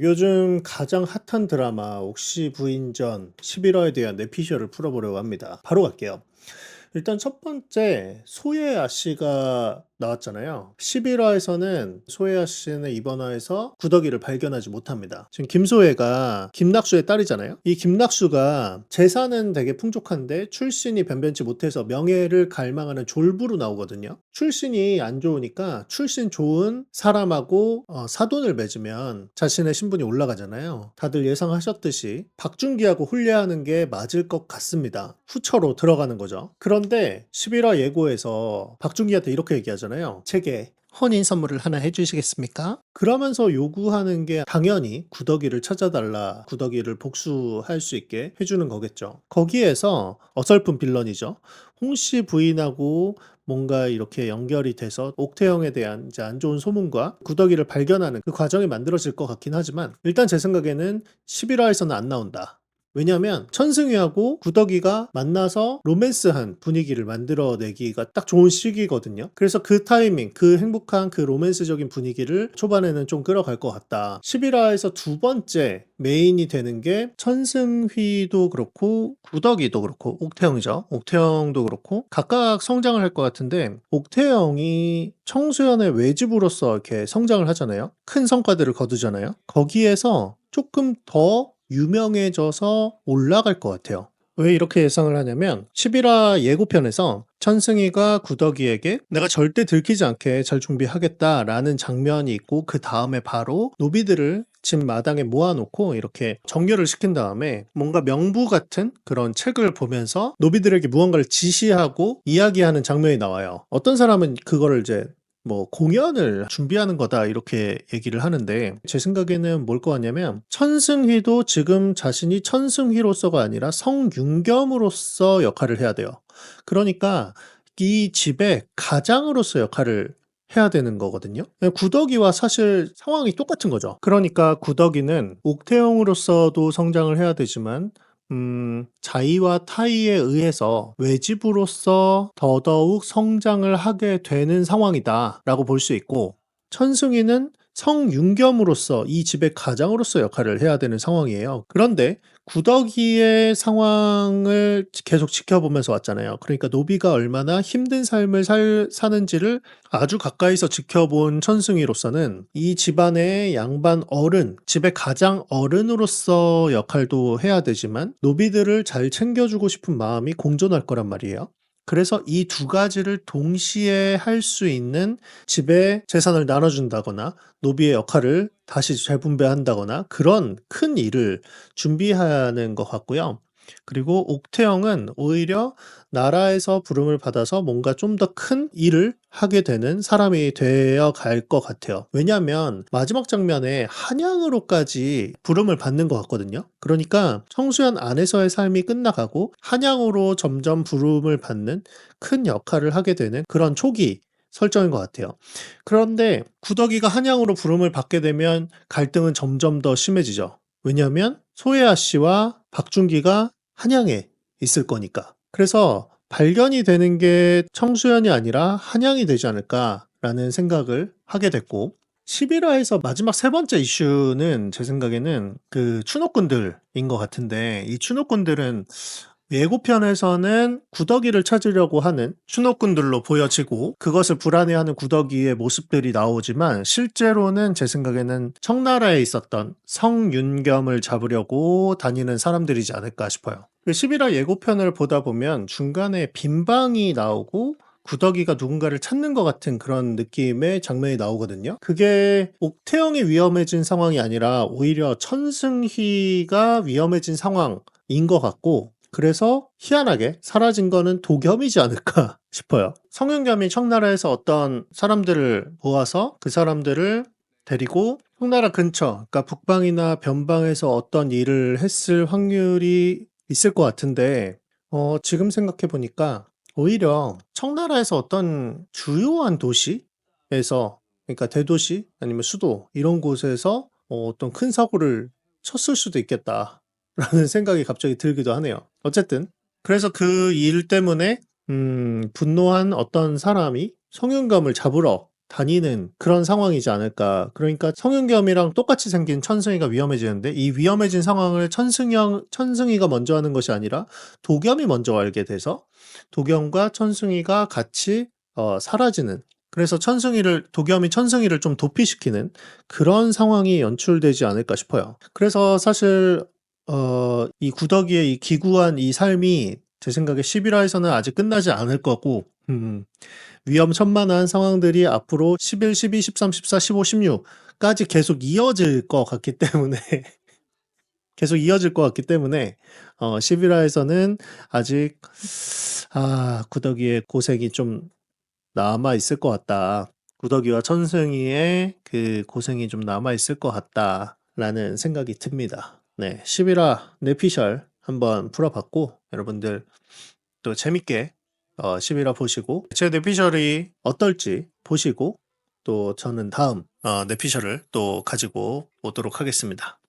요즘 가장 핫한 드라마 옥시 부인전 11화에 대한 내피셜을 풀어보려고 합니다. 바로 갈게요. 일단 첫 번째 소예아 씨가 나왔잖아요. 11화에서는 소예아 씨는 이번 화에서 구더기를 발견하지 못합니다. 지금 김소예가 김낙수의 딸이잖아요. 이 김낙수가 재산은 되게 풍족한데 출신이 변변치 못해서 명예를 갈망하는 졸부로 나오거든요. 출신이 안 좋으니까 출신 좋은 사람하고 사돈을 맺으면 자신의 신분이 올라가잖아요. 다들 예상하셨듯이 박준기하고 혼례하는 게 맞을 것 같습니다. 후처로 들어가는 거죠. 그런데 11화 예고에서 박준기한테 이렇게 얘기하잖아요. 제게 혼인 선물을 하나 해주시겠습니까? 그러면서 요구하는 게 당연히 구더기를 찾아달라, 구더기를 복수할 수 있게 해주는 거겠죠. 거기에서 어설픈 빌런이죠. 홍씨 부인하고 뭔가 이렇게 연결이 돼서 옥태영에 대한 이제 안 좋은 소문과 구더기를 발견하는 그 과정이 만들어질 것 같긴 하지만 일단 제 생각에는 11화에서는 안 나온다. 왜냐하면 천승희하고 구더기가 만나서 로맨스한 분위기를 만들어내기가 딱 좋은 시기거든요. 그래서 그 타이밍, 그 행복한 그 로맨스적인 분위기를 초반에는 좀 끌어갈 것 같다. 11화에서 두 번째 메인이 되는 게 천승휘도 그렇고 구더기도 그렇고 옥태영이죠. 옥태영도 그렇고 각각 성장을 할 것 같은데 옥태영이 청소년의 외집으로서 이렇게 성장을 하잖아요. 큰 성과들을 거두잖아요. 거기에서 조금 더 유명해져서 올라갈 것 같아요. 왜 이렇게 예상을 하냐면 11화 예고편에서 천승희가 구더기에게 내가 절대 들키지 않게 잘 준비하겠다라는 장면이 있고 그 다음에 바로 노비들을 집 마당에 모아놓고 이렇게 정렬을 시킨 다음에 뭔가 명부 같은 그런 책을 보면서 노비들에게 무언가를 지시하고 이야기하는 장면이 나와요. 어떤 사람은 그거를 이제 공연을 준비하는 거다 이렇게 얘기를 하는데 제 생각에는 뭘 것 같냐면 천승희도 지금 자신이 천승희로서가 아니라 성윤겸으로서 역할을 해야 돼요. 그러니까 이 집의 가장으로서 역할을 해야 되는 거거든요. 구더기와 사실 상황이 똑같은 거죠. 그러니까 구더기는 옥태영으로서도 성장을 해야 되지만 자의와 타의에 의해서 외집으로서 더더욱 성장을 하게 되는 상황이다라고 볼 수 있고 천승희는 성윤겸으로서 이 집의 가장으로서 역할을 해야 되는 상황이에요. 그런데 구더기의 상황을 계속 지켜보면서 왔잖아요. 그러니까 노비가 얼마나 힘든 삶을 사는지를 아주 가까이서 지켜본 천승희로서는 이 집안의 양반 어른, 집의 가장 어른으로서 역할도 해야 되지만 노비들을 잘 챙겨주고 싶은 마음이 공존할 거란 말이에요. 그래서 이 두 가지를 동시에 할 수 있는 집의 재산을 나눠준다거나 노비의 역할을 다시 재분배한다거나 그런 큰 일을 준비하는 것 같고요. 그리고 옥태영은 오히려 나라에서 부름을 받아서 뭔가 좀 더 큰 일을 하게 되는 사람이 되어 갈 것 같아요. 왜냐하면 마지막 장면에 한양으로까지 부름을 받는 것 같거든요. 그러니까 청수연 안에서의 삶이 끝나가고 한양으로 점점 부름을 받는 큰 역할을 하게 되는 그런 초기 설정인 것 같아요. 그런데 구더기가 한양으로 부름을 받게 되면 갈등은 점점 더 심해지죠. 왜냐하면 소혜아 씨와 박준기가 한양에 있을 거니까. 그래서 발견이 되는 게 청수연이 아니라 한양이 되지 않을까라는 생각을 하게 됐고 11화에서 마지막 세 번째 이슈는 제 생각에는 그 추노꾼들인 것 같은데 이 추노꾼들은 예고편에서는 구더기를 찾으려고 하는 추노꾼들로 보여지고 그것을 불안해하는 구더기의 모습들이 나오지만 실제로는 제 생각에는 청나라에 있었던 성윤겸을 잡으려고 다니는 사람들이지 않을까 싶어요. 11화 예고편을 보다 보면 중간에 빈방이 나오고 구더기가 누군가를 찾는 것 같은 그런 느낌의 장면이 나오거든요. 그게 옥태영이 위험해진 상황이 아니라 오히려 천승희가 위험해진 상황인 것 같고 그래서 희한하게 사라진 거는 도겸이지 않을까 싶어요. 성윤겸이 청나라에서 어떤 사람들을 모아서 그 사람들을 데리고 청나라 근처, 그러니까 북방이나 변방에서 어떤 일을 했을 확률이 있을 것 같은데 지금 생각해 보니까 오히려 청나라에서 어떤 주요한 도시에서 그러니까 대도시 아니면 수도 이런 곳에서 어떤 큰 사고를 쳤을 수도 있겠다. 라는 생각이 갑자기 들기도 하네요. 어쨌든 그래서 그 일 때문에 분노한 어떤 사람이 성윤감을 잡으러 다니는 그런 상황이지 않을까. 그러니까 성윤겸이랑 똑같이 생긴 천승이가 위험해지는데 이 위험해진 상황을 천승이가 먼저 하는 것이 아니라 도겸이 먼저 알게 돼서 도겸과 천승이가 같이 사라지는, 그래서 도겸이 천승이를 좀 도피시키는 그런 상황이 연출되지 않을까 싶어요. 그래서 사실 이 구더기의 이 기구한 이 삶이 제 생각에 11화에서는 아직 끝나지 않을 거고, 위험천만한 상황들이 앞으로 11, 12, 13, 14, 15, 16까지 계속 이어질 것 같기 때문에 계속 이어질 것 같기 때문에 11화에서는 아직 구더기의 고생이 좀 남아 있을 것 같다. 구더기와 천승이의 그 고생이 좀 남아 있을 것 같다라는 생각이 듭니다. 네, 11화 뇌피셜 한번 풀어봤고, 여러분들 또 재밌게 11화 보시고 제 뇌피셜이 어떨지 보시고, 또 저는 다음 뇌피셜을 또 가지고 오도록 하겠습니다.